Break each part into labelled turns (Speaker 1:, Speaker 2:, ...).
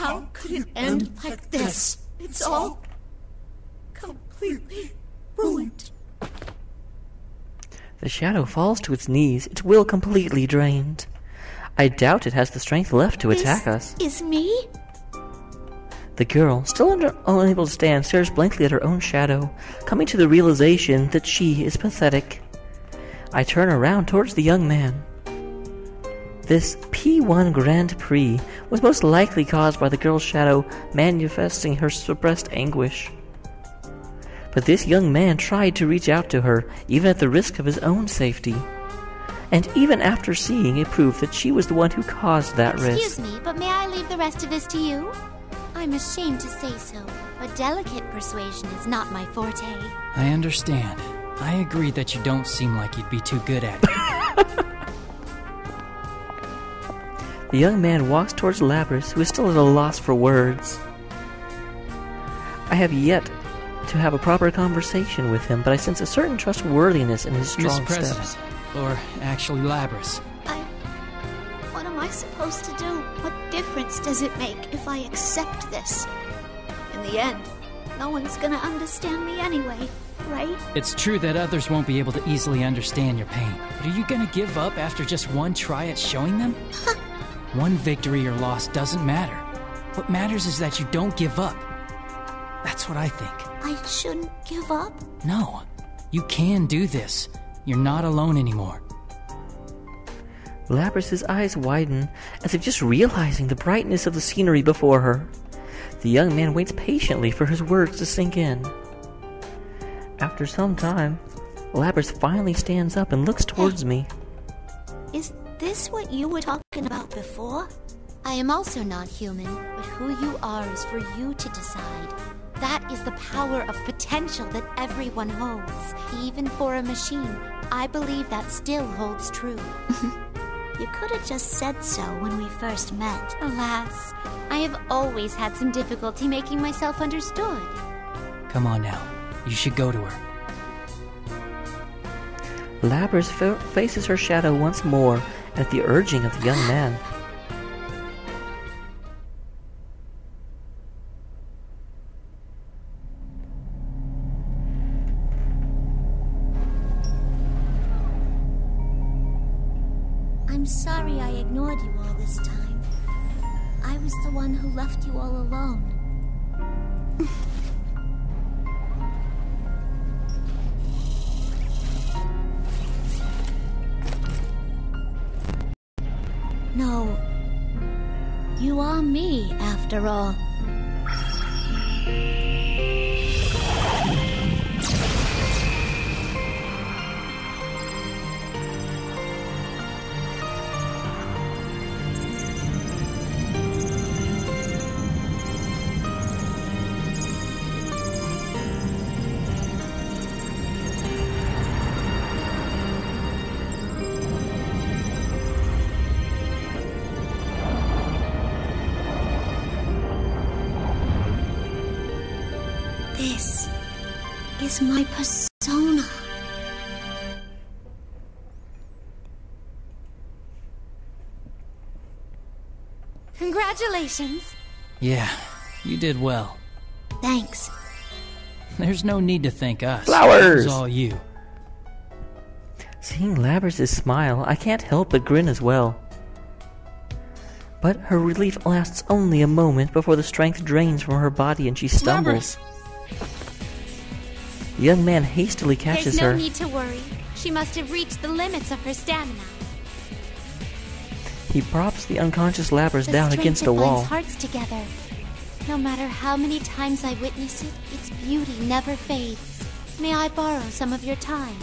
Speaker 1: How could it end like this? It's all completely ruined.
Speaker 2: The shadow falls to its knees, its will completely drained. I doubt it has the strength left to attack us.
Speaker 1: Is me?
Speaker 2: The girl, still unable to stand, stares blankly at her own shadow, coming to the realization that she is pathetic. I turn around towards the young man. This P1 Grand Prix was most likely caused by the girl's shadow manifesting her suppressed anguish. But this young man tried to reach out to her, even at the risk of his own safety. And even after seeing it proved that she was the one who caused that risk.
Speaker 3: Excuse me, but may I leave the rest of this to you? I'm ashamed to say so, but delicate persuasion is not my forte.
Speaker 4: I understand. I agree that you don't seem like you'd be too good at it.
Speaker 2: The young man walks towards Labras, who is still at a loss for words. I have yet to have a proper conversation with him, but I sense a certain trustworthiness in his strong
Speaker 4: Miss President,
Speaker 2: steps.
Speaker 4: or actually Labras.
Speaker 1: What am I supposed to do? What difference does it make if I accept this? In the end, no one's gonna understand me anyway, right?
Speaker 4: It's true that others won't be able to easily understand your pain, but are you gonna give up after just one try at showing them? One victory or loss doesn't matter. What matters is that you don't give up. That's what I think.
Speaker 1: I shouldn't give up?
Speaker 4: No, you can do this. You're not alone anymore.
Speaker 2: Labras' eyes widen, as if just realizing the brightness of the scenery before her. The young man waits patiently for his words to sink in. After some time, Labras finally stands up and looks towards me.
Speaker 1: Is this what you were talking about before?
Speaker 3: I am also not human, but who you are is for you to decide. That is the power of potential that everyone holds. Even for a machine, I believe that still holds true.
Speaker 1: You could have just said so when we first met.
Speaker 3: Alas, I have always had some difficulty making myself understood.
Speaker 4: Come on now, you should go to her.
Speaker 2: Labras faces her shadow once more at the urging of the young man.
Speaker 1: I'm sorry I ignored you all this time. I was the one who left you all alone. No, you are me, after all. This is my persona.
Speaker 3: Congratulations!
Speaker 4: Yeah, you did well.
Speaker 1: Thanks.
Speaker 4: There's no need to thank us.
Speaker 2: Flowers!
Speaker 4: It was all you.
Speaker 2: Seeing Labras' smile, I can't help but grin as well. But her relief lasts only a moment before the strength drains from her body and she stumbles. The young man hastily catches
Speaker 3: There's no
Speaker 2: her.
Speaker 3: need to worry. She must have reached the limits of her stamina.
Speaker 2: He props the unconscious Labras
Speaker 3: The
Speaker 2: down
Speaker 3: strength
Speaker 2: against
Speaker 3: that
Speaker 2: a wall.
Speaker 3: binds hearts together. No matter how many times I witness it, its beauty never fades. May I borrow some of your time?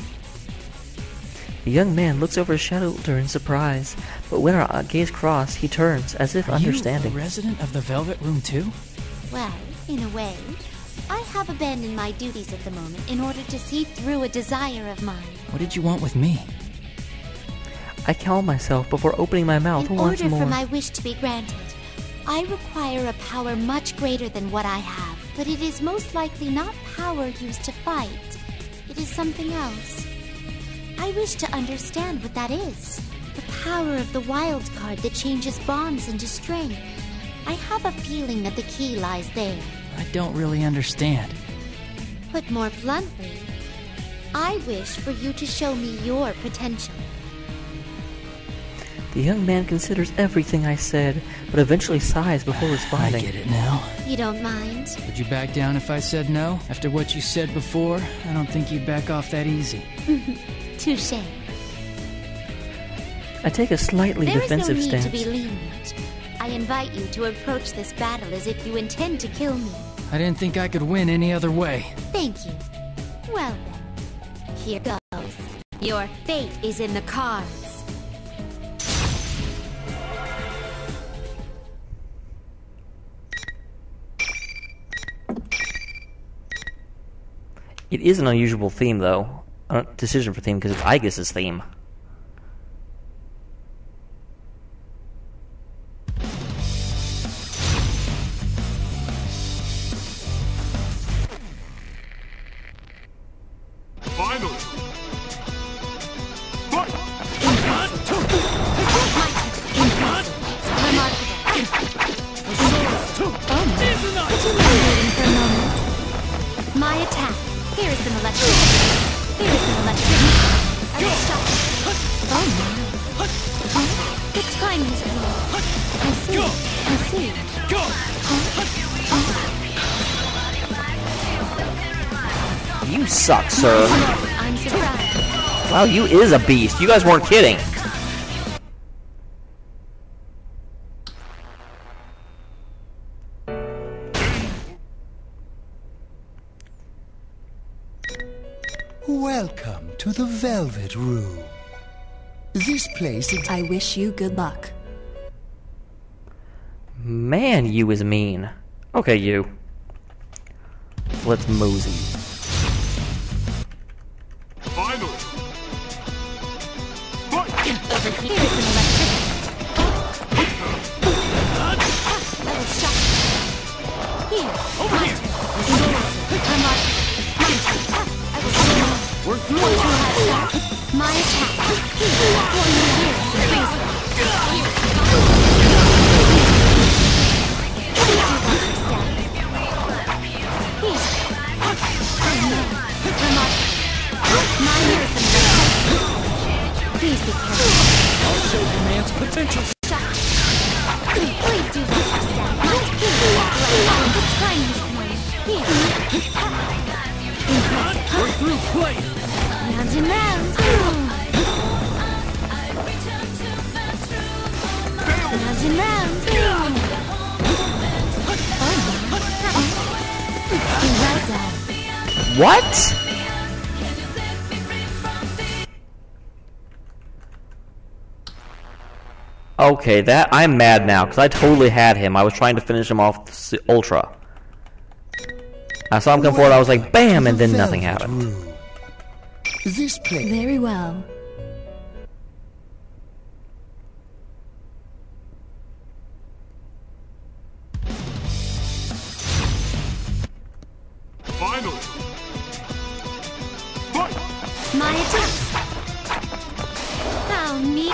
Speaker 2: The young man looks over his shoulder in surprise, but when our gaze cross, he turns, as if understanding.
Speaker 4: Are you a resident of the Velvet Room too?
Speaker 3: Well, in a way. I have abandoned my duties at the moment in order to see through a desire of mine.
Speaker 4: What did you want with me?
Speaker 2: I calm myself before opening my mouth
Speaker 3: In
Speaker 2: once
Speaker 3: order
Speaker 2: more.
Speaker 3: for my wish to be granted, I require a power much greater than what I have. But it is most likely not power used to fight. It is something else. I wish to understand what that is. The power of the wild card that changes bonds into strength. I have a feeling that the key lies there.
Speaker 4: I don't really understand.
Speaker 3: Put more bluntly, I wish for you to show me your potential.
Speaker 2: The young man considers everything I said, but eventually sighs before
Speaker 4: I
Speaker 2: responding.
Speaker 4: get it now.
Speaker 3: You don't mind?
Speaker 4: Would you back down if I said no? After what you said before, I don't think you'd back off that easy.
Speaker 3: Touché.
Speaker 2: I take a slightly defensive
Speaker 3: There is no need
Speaker 2: stance.
Speaker 3: to be lenient. I invite you to approach this battle as if you intend to kill me.
Speaker 4: I didn't think I could win any other way.
Speaker 3: Thank you. Well then, here goes. Your fate is in the cards.
Speaker 2: It is an unusual theme, though. Decision for theme, because it's Aegis' theme.
Speaker 5: Finally! Fight!
Speaker 3: My attack. Here is some electricity. Here is some electricity. I will shock. Oh my. The time has come. I see. I see.
Speaker 2: You suck, sir.
Speaker 3: I'm surprised.
Speaker 2: Wow, you is a beast. You guys weren't kidding.
Speaker 6: Welcome to the Velvet Room. This place is...
Speaker 7: I wish you good luck.
Speaker 2: Man, you is mean. Okay, you. Let's mosey.
Speaker 5: Finally! Fight!
Speaker 3: Here is some electricity. I will shock. Here. Over here. I'm on. I will show.
Speaker 5: We're through!
Speaker 3: My attack. One year. Please be careful.
Speaker 4: I'll show your man's potential.
Speaker 3: Please do not understand. The time has come. Here.
Speaker 4: We're through play.
Speaker 3: Round and round. Round and round. Well done.
Speaker 2: What? Okay, I'm mad now, because I totally had him. I was trying to finish him off with Ultra. I saw him come forward, I was like, BAM! And then nothing happened.
Speaker 6: This place...
Speaker 7: Very well.
Speaker 5: Finally! Fight!
Speaker 3: My attack. How neat.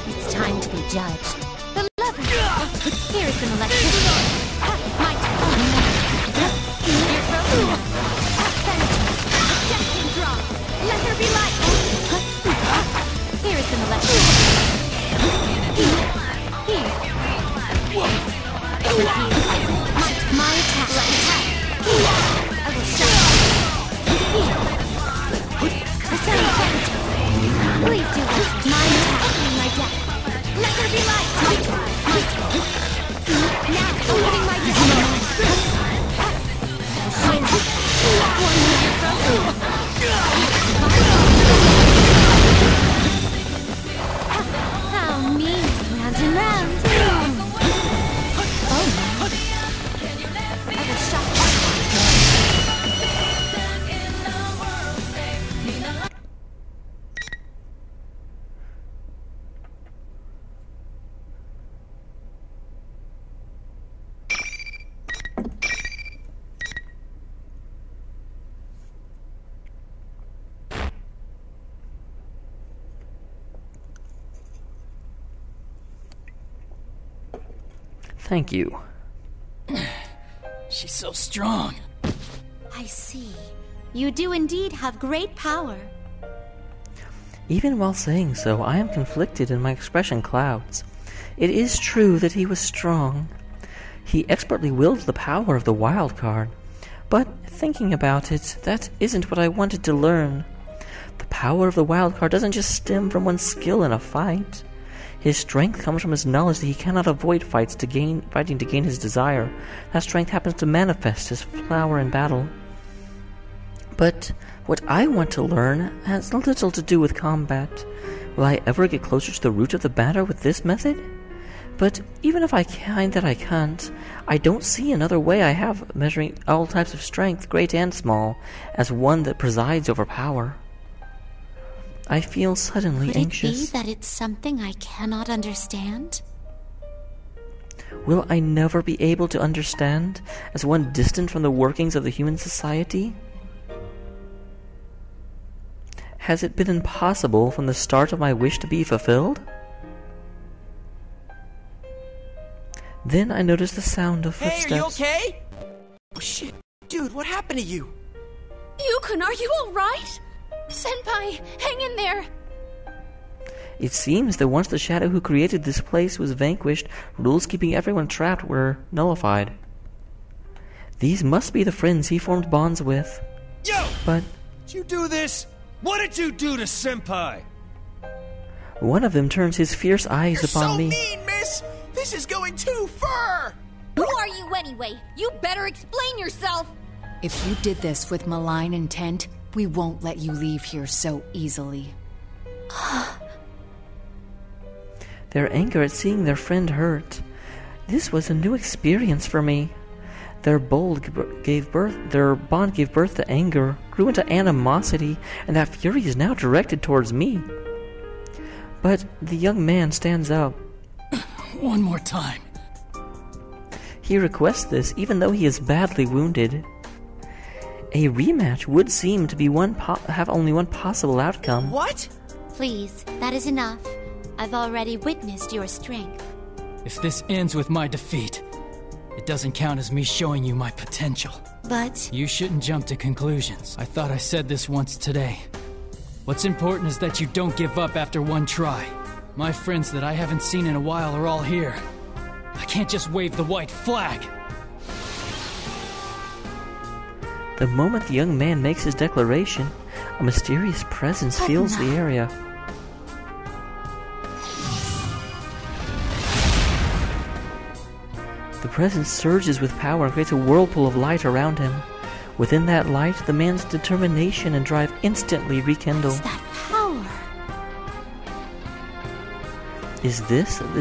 Speaker 3: It's time to be judged. The lever. Here is some electricity. My turn. You're frozen. Destined draw. Let there be light. Here is some electricity. Here. My attack. I will show. Here. The sun is please do it. My attack. My death. Let there be light. My turn. Now, opening my destiny. How mean. Round and round. Oh my. I will shock.
Speaker 2: Thank you.
Speaker 4: She's so strong.
Speaker 3: I see. You do indeed have great power.
Speaker 2: Even while saying so, I am conflicted and my expression clouds. It is true that he was strong. He expertly wields the power of the wild card. But thinking about it, that isn't what I wanted to learn. The power of the wild card doesn't just stem from one's skill in a fight. His strength comes from his knowledge that he cannot avoid fighting to gain his desire. That strength happens to manifest as power in battle. But what I want to learn has little to do with combat. Will I ever get closer to the root of the matter with this method? But even if I can't, I don't see another way I have of measuring all types of strength, great and small, as one that presides over power. I feel suddenly anxious.
Speaker 3: Could it be that it's something I cannot understand?
Speaker 2: Will I never be able to understand, as one distant from the workings of the human society? Has it been impossible from the start of my wish to be fulfilled? Then I noticed the sound of footsteps.
Speaker 7: Hey, are you okay? Oh shit, dude, what happened to you?
Speaker 1: Yukon, are you alright? Senpai, hang in there!
Speaker 2: It seems that once the shadow who created this place was vanquished, rules keeping everyone trapped were nullified. These must be the friends he formed bonds with.
Speaker 6: Yo!
Speaker 2: But
Speaker 6: Did you do this? What did you do to Senpai?
Speaker 2: one of them turns his fierce eyes
Speaker 7: You're
Speaker 2: upon
Speaker 7: so
Speaker 2: me.
Speaker 7: mean, miss! This is going too far!
Speaker 8: Who are you anyway? You better explain yourself!
Speaker 9: If you did this with malign intent, we won't let you leave here so easily.
Speaker 2: Their anger at seeing their friend hurt. This was a new experience for me. Their bond gave birth to anger, grew into animosity, and that fury is now directed towards me. But the young man stands up.
Speaker 4: One more time.
Speaker 2: He requests this even though he is badly wounded. A rematch would seem to be have only one possible outcome.
Speaker 7: What?
Speaker 3: Please, that is enough. I've already witnessed your strength.
Speaker 4: If this ends with my defeat, it doesn't count as me showing you my potential.
Speaker 3: But
Speaker 4: You shouldn't jump to conclusions. I thought I said this once today. What's important is that you don't give up after one try. My friends that I haven't seen in a while are all here. I can't just wave the white flag.
Speaker 2: The moment the young man makes his declaration, a mysterious presence fills the area. The presence surges with power and creates a whirlpool of light around him. Within that light, the man's determination and drive instantly rekindle.
Speaker 3: what's that power?
Speaker 2: Is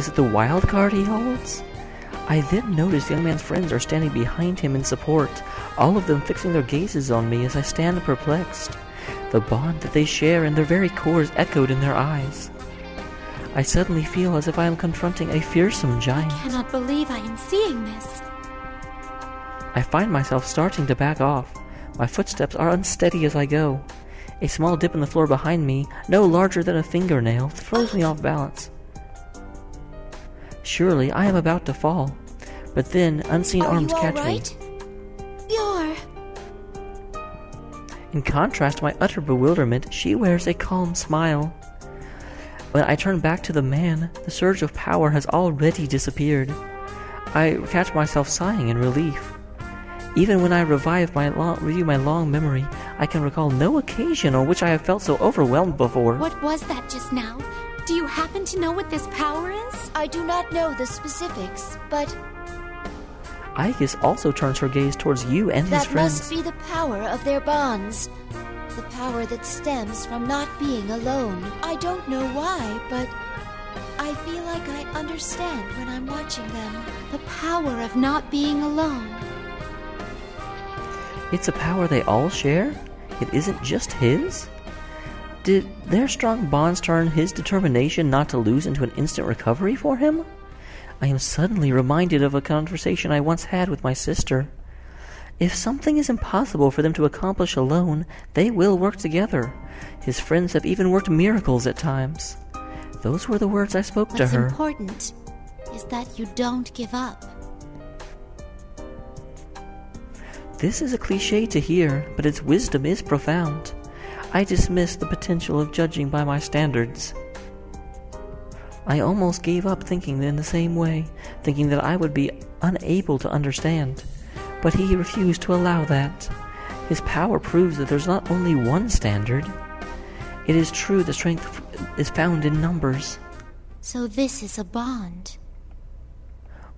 Speaker 2: it the wild card he holds? I then notice the young man's friends are standing behind him in support, all of them fixing their gazes on me as I stand perplexed. The bond that they share in their very core is echoed in their eyes. I suddenly feel as if I am confronting a fearsome giant.
Speaker 3: I cannot believe I am seeing this.
Speaker 2: I find myself starting to back off. My footsteps are unsteady as I go. A small dip in the floor behind me, no larger than a fingernail, throws me off balance. Surely I am about to fall, but then unseen arms catch me.
Speaker 3: You're...
Speaker 2: In contrast to my utter bewilderment, she wears a calm smile. When I turn back to the man, the surge of power has already disappeared. I catch myself sighing in relief. Even when I review my long memory, I can recall no occasion on which I have felt so overwhelmed before.
Speaker 3: What was that just now? Do you happen to know what this power is?
Speaker 10: I do not know the specifics, but
Speaker 2: Aegis also turns her gaze towards you and his
Speaker 10: that
Speaker 2: friends.
Speaker 10: must be the power of their bonds. The power that stems from not being alone. I don't know why, but I feel like I understand when I'm watching them.
Speaker 3: The power of not being alone.
Speaker 2: It's a power they all share? It isn't just his? Did their strong bonds turn his determination not to lose into an instant recovery for him? I am suddenly reminded of a conversation I once had with my sister. If something is impossible for them to accomplish alone, they will work together. His friends have even worked miracles at times. Those were the words I spoke to
Speaker 3: What's
Speaker 2: her.
Speaker 3: important is that you don't give up.
Speaker 2: This is a cliche to hear, but its wisdom is profound. I dismiss the potential of judging by my standards. I almost gave up thinking in the same way, thinking that I would be unable to understand. But he refused to allow that. His power proves that there's not only one standard. It is true that strength is found in numbers.
Speaker 3: So this is a bond.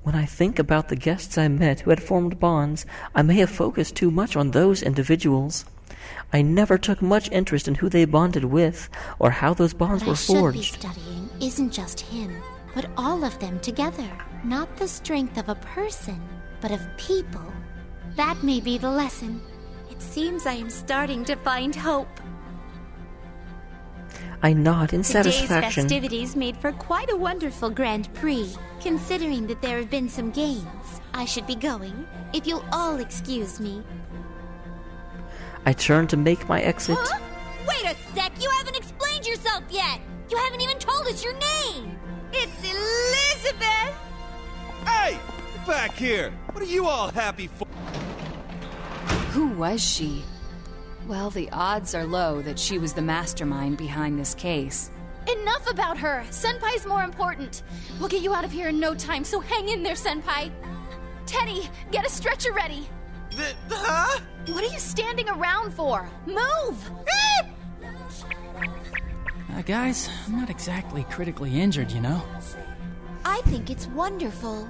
Speaker 2: When I think about the guests I met who had formed bonds, I may have focused too much on those individuals. I never took much interest in who they bonded with, or how those bonds were forged.
Speaker 3: What I should be studying isn't just him, but all of them together. Not the strength of a person, but of people. That may be the lesson. It seems I am starting to find hope.
Speaker 2: I nod in satisfaction.
Speaker 3: Today's festivities made for quite a wonderful Grand Prix. Considering that there have been some gains, I should be going, if you'll all excuse me.
Speaker 2: I turn to make my exit.
Speaker 8: Huh? Wait a sec, you haven't explained yourself yet! You haven't even told us your name! It's Elizabeth!
Speaker 11: Hey! Back here! What are you all happy for?
Speaker 9: Who was she? Well, the odds are low that she was the mastermind behind this case.
Speaker 8: Enough about her! Senpai's more important. We'll get you out of here in no time, so hang in there, Senpai. Teddy, get a stretcher ready.
Speaker 11: Huh?
Speaker 8: What are you standing around for? Move!
Speaker 4: Guys, I'm not exactly critically injured, you know?
Speaker 10: I think it's wonderful.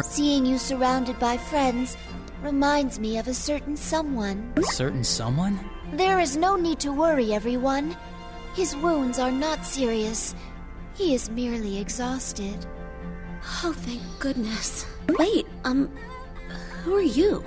Speaker 10: Seeing you surrounded by friends reminds me of a certain someone.
Speaker 4: Certain someone?
Speaker 10: There is no need to worry, everyone. His wounds are not serious. He is merely exhausted.
Speaker 1: Oh, thank goodness. Wait, who are you?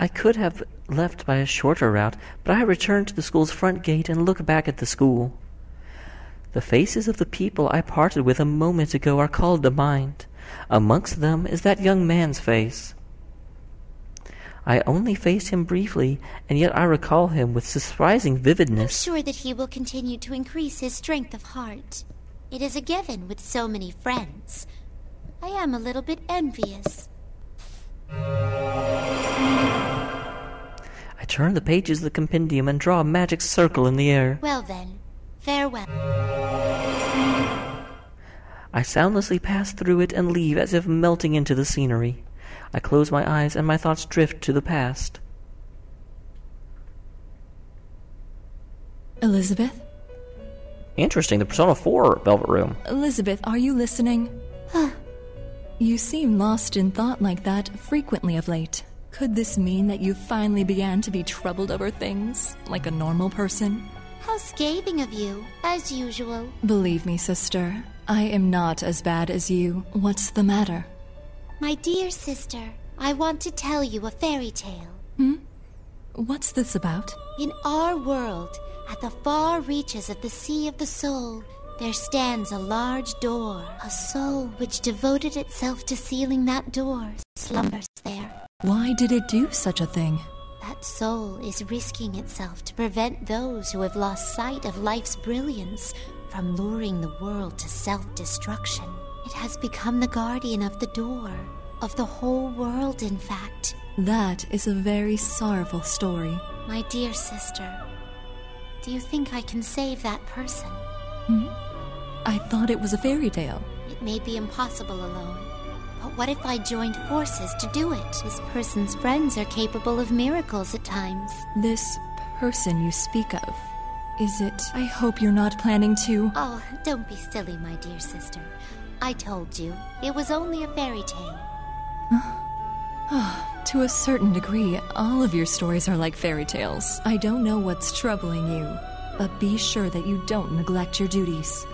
Speaker 2: I could have left by a shorter route, but I return to the school's front gate and look back at the school. The faces of the people I parted with a moment ago are called to mind. Amongst them is that young man's face. I only faced him briefly, and yet I recall him with surprising vividness.
Speaker 3: I'm sure that he will continue to increase his strength of heart. It is a given with so many friends. I am a little bit envious.
Speaker 2: I turn the pages of the compendium and draw a magic circle in the air.
Speaker 3: Well then, farewell.
Speaker 2: I soundlessly pass through it and leave as if melting into the scenery. I close my eyes and my thoughts drift to the past.
Speaker 12: Elizabeth?
Speaker 2: Interesting, the Persona 4 Velvet Room.
Speaker 12: Elizabeth, are you listening? You seem lost in thought like that frequently of late. Could this mean that you finally began to be troubled over things, like a normal person?
Speaker 3: How scathing of you, as usual.
Speaker 12: Believe me, sister, I am not as bad as you. What's the matter?
Speaker 3: My dear sister, I want to tell you a fairy tale.
Speaker 12: What's this about?
Speaker 3: In our world, at the far reaches of the Sea of the Soul, there stands a large door. A soul which devoted itself to sealing that door slumbers there.
Speaker 12: Why did it do such a thing?
Speaker 3: That soul is risking itself to prevent those who have lost sight of life's brilliance from luring the world to self-destruction. It has become the guardian of the door, of the whole world, in fact.
Speaker 12: That is a very sorrowful story.
Speaker 3: My dear sister, do you think I can save that person?
Speaker 12: I thought it was a fairy tale.
Speaker 3: It may be impossible alone. But what if I joined forces to do it? This person's friends are capable of miracles at times.
Speaker 12: This person you speak of, is it? I hope you're not planning to...
Speaker 3: Oh, don't be silly, my dear sister. I told you, it was only a fairy tale.
Speaker 12: To a certain degree, all of your stories are like fairy tales. I don't know what's troubling you, but be sure that you don't neglect your duties.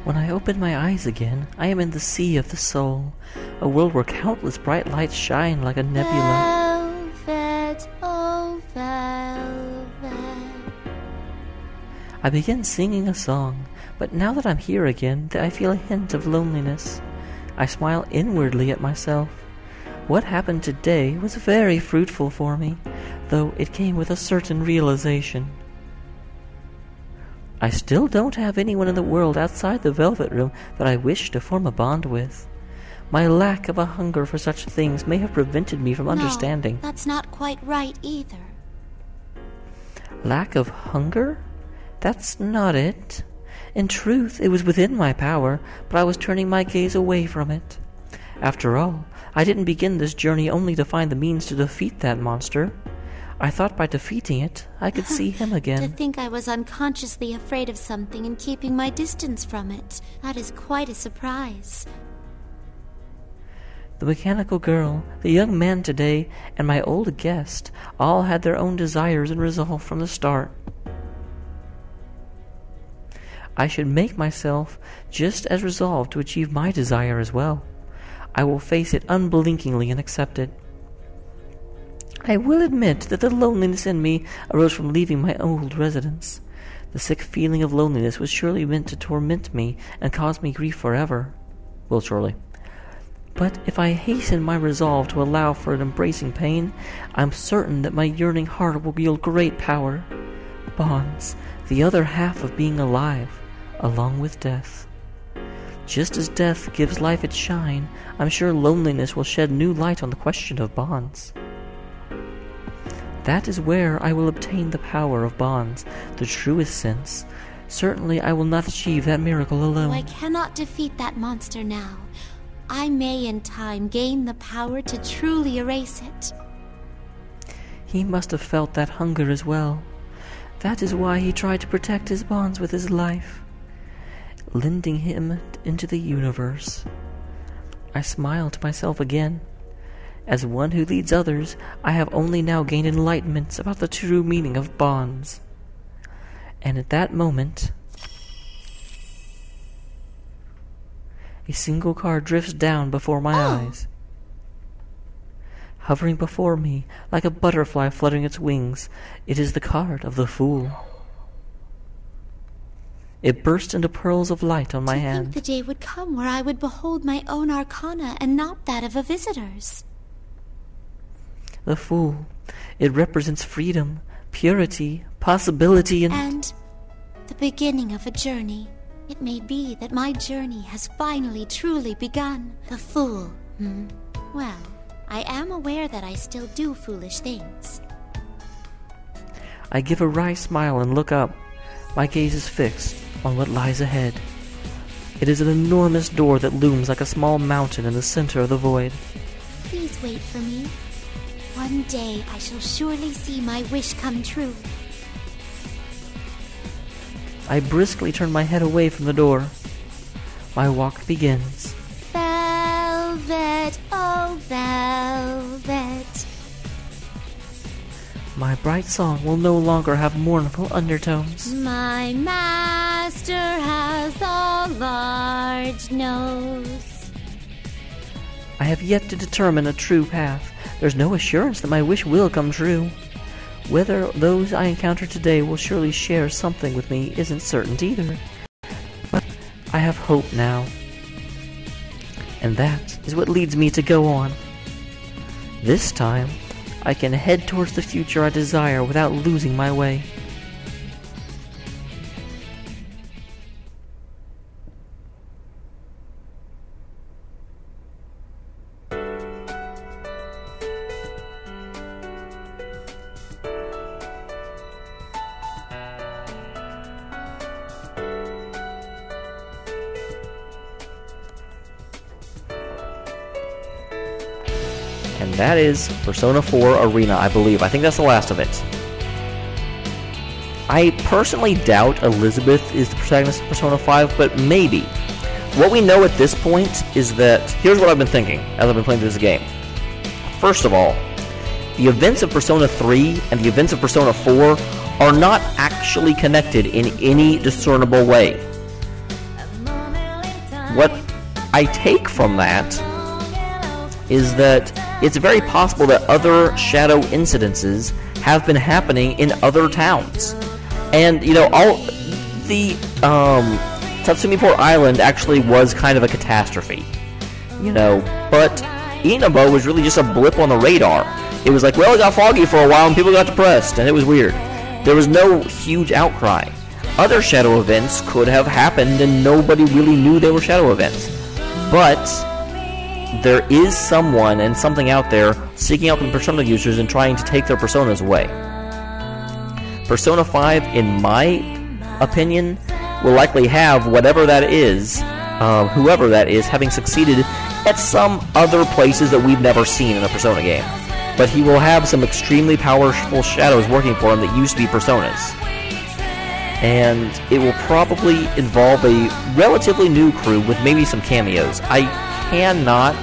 Speaker 2: When I open my eyes again, I am in the Sea of the Soul, a world where countless bright lights shine like a nebula.
Speaker 3: Velvet, oh velvet.
Speaker 2: I begin singing a song, but now that I'm here again, I feel a hint of loneliness. I smile inwardly at myself. What happened today was very fruitful for me, though it came with a certain realization. I still don't have anyone in the world outside the Velvet Room that I wish to form a bond with. My lack of a hunger for such things may have prevented me from understanding.
Speaker 3: No, that's not quite right either.
Speaker 2: Lack of hunger? That's not it. In truth, it was within my power, but I was turning my gaze away from it. After all, I didn't begin this journey only to find the means to defeat that monster. I thought by defeating it, I could see him again.
Speaker 3: To think I was unconsciously afraid of something and keeping my distance from it. That is quite a surprise.
Speaker 2: The mechanical girl, the young man today, and my old guest all had their own desires and resolve from the start. I should make myself just as resolved to achieve my desire as well. I will face it unblinkingly and accept it. I will admit that the loneliness in me arose from leaving my old residence. The sick feeling of loneliness was surely meant to torment me and cause me grief forever. Well, surely. But if I hasten my resolve to allow for an embracing pain, I'm certain that my yearning heart will wield great power. Bonds, the other half of being alive, along with death. Just as death gives life its shine, I'm sure loneliness will shed new light on the question of bonds. That is where I will obtain the power of bonds, the truest sense. Certainly I will not achieve that miracle alone.
Speaker 3: Oh, I cannot defeat that monster now. I may in time gain the power to truly erase it.
Speaker 2: He must have felt that hunger as well. That is why he tried to protect his bonds with his life, lending him into the universe. I smile to myself again. As one who leads others, I have only now gained enlightenment about the true meaning of bonds. And at that moment, a single car drifts down before my eyes. Hovering before me like a butterfly fluttering its wings, it is the card of the Fool. It burst into pearls of light on my hand.
Speaker 3: To think the day would come where I would behold my own arcana and not that of a visitor's.
Speaker 2: The Fool. It represents freedom, purity, possibility,
Speaker 3: and the beginning of a journey. It may be that my journey has finally truly begun. The Fool. Well, I am aware that I still do foolish things.
Speaker 2: I give a wry smile and look up. My gaze is fixed on what lies ahead. It is an enormous door that looms like a small mountain in the center of the void.
Speaker 3: Please wait for me. One day I shall surely see my wish come true.
Speaker 2: I briskly turn my head away from the door. My walk begins.
Speaker 3: Velvet, oh velvet.
Speaker 2: My bright song will no longer have mournful undertones.
Speaker 3: My master has a large nose.
Speaker 2: I have yet to determine a true path. There's no assurance that my wish will come true. Whether those I encounter today will surely share something with me isn't certain either. But I have hope now. And that is what leads me to go on. This time, I can head towards the future I desire without losing my way. And that is Persona 4 Arena, I believe. I think that's the last of it. I personally doubt Elizabeth is the protagonist of Persona 5, but maybe. What we know at this point is that... Here's what I've been thinking as I've been playing this game. First of all, the events of Persona 3 and the events of Persona 4 are not actually connected in any discernible way. What I take from that is that it's very possible that other shadow incidences have been happening in other towns. And, you know, all the Tatsumi Port Island actually was kind of a catastrophe. But Inaba was really just a blip on the radar. It was like, well, it got foggy for a while and people got depressed, and it was weird. There was no huge outcry. Other shadow events could have happened and nobody really knew they were shadow events. But there is someone and something out there seeking out the Persona users and trying to take their personas away. Persona 5, in my opinion, will likely have whatever that is, whoever that is, having succeeded at some other places that we've never seen in a Persona game. But he will have some extremely powerful shadows working for him that used to be Personas. And it will probably involve a relatively new crew with maybe some cameos. I cannot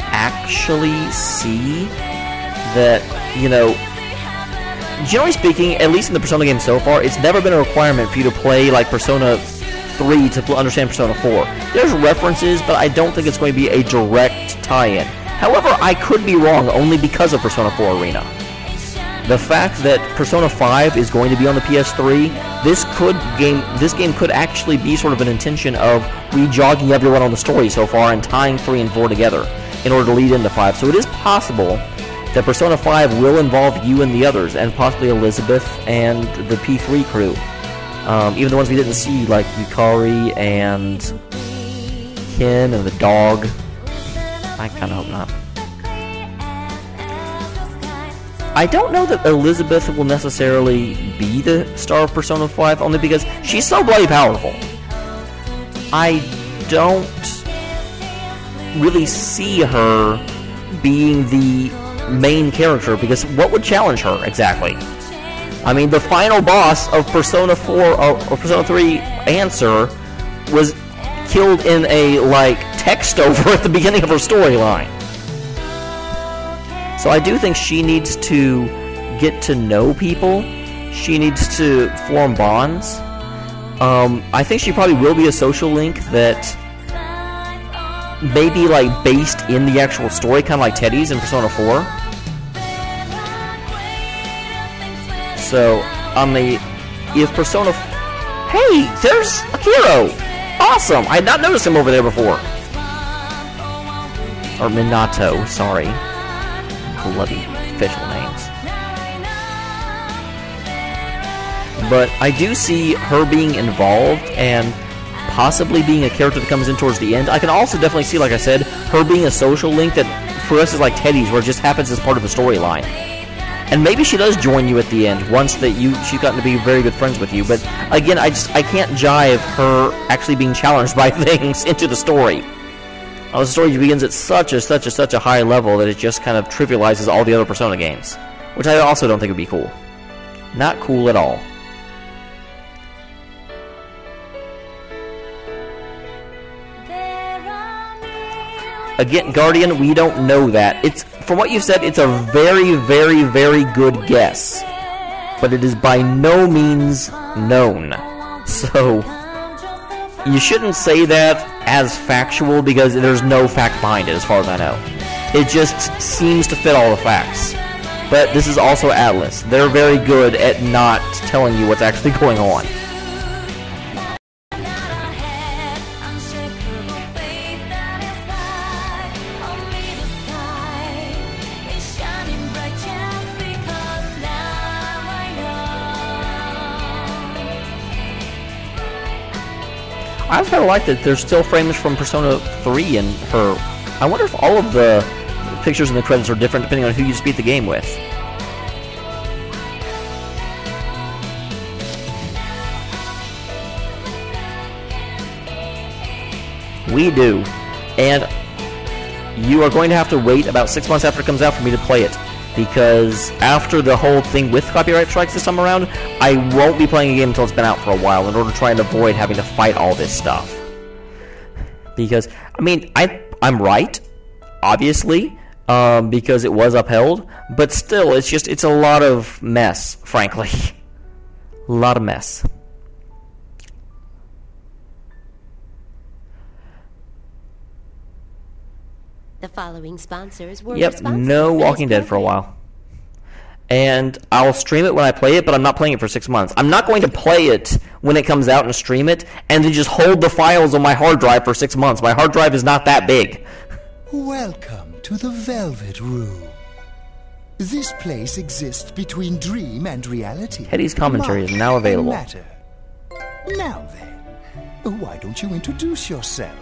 Speaker 2: actually see that, generally speaking, at least in the Persona games so far, it's never been a requirement for you to play like Persona 3 to understand Persona 4. There's references, but I don't think it's going to be a direct tie-in. However, I could be wrong only because of Persona 4 Arena. The fact that Persona 5 is going to be on the PS3, this game could actually be sort of an intention of rejogging everyone on the story so far and tying 3 and 4 together in order to lead into 5. So it is possible that Persona 5 will involve you and the others, and possibly Elizabeth and the P3 crew. Even the ones we didn't see, like Yukari and Ken and the dog. I kind of hope not. I don't know that Elizabeth will necessarily be the star of Persona 5, only because she's so bloody powerful. I don't really see her being the main character, because what would challenge her exactly? I mean, the final boss of Persona 4 or Persona 3 Answer was killed in a text over at the beginning of her storyline. So I do think she needs to get to know people. She needs to form bonds. I think she probably will be a social link that may be based in the actual story, kind of like Teddy's in Persona 4. So if Persona, hey, there's Akiro. Awesome! I had not noticed him over there before. Or Minato, sorry. Bloody official names. But I do see her being involved and possibly being a character that comes in towards the end. I can also definitely see, like I said, her being a social link that for us is like Teddy's, where it just happens as part of a storyline. And maybe she does join you at the end once that she's gotten to be very good friends with you. But again, I can't jive her actually being challenged by things into the story. The story begins at such a high level that it just kind of trivializes all the other Persona games, which I also don't think would be cool. Not cool at all. Again, Guardian, we don't know that. From what you've said, it's a very, very, very good guess, but it is by no means known. So you shouldn't say that as factual, because there's no fact behind it as far as I know. It just seems to fit all the facts. But this is also Atlas. They're very good at not telling you what's actually going on. I just kind of like that there's still frames from Persona 3 in her. I wonder if all of the pictures in the credits are different depending on who you just beat the game with. We do. And you are going to have to wait about 6 months after it comes out for me to play it. Because after the whole thing with copyright strikes this time around, I won't be playing a game until it's been out for a while in order to try and avoid having to fight all this stuff. Because, I mean, I'm right, obviously, because it was upheld, but still, it's a lot of mess, frankly. A lot of mess.
Speaker 13: The following sponsors were
Speaker 2: no Walking Dead for a while. And I'll stream it when I play it, but I'm not playing it for 6 months. I'm not going to play it when it comes out and stream it, and then just hold the files on my hard drive for 6 months. My hard drive is not that big.
Speaker 6: Welcome to the Velvet Room. This place exists between dream and reality.
Speaker 2: Hetty's commentary is now available.
Speaker 6: Matter. Now then, why don't you introduce yourself?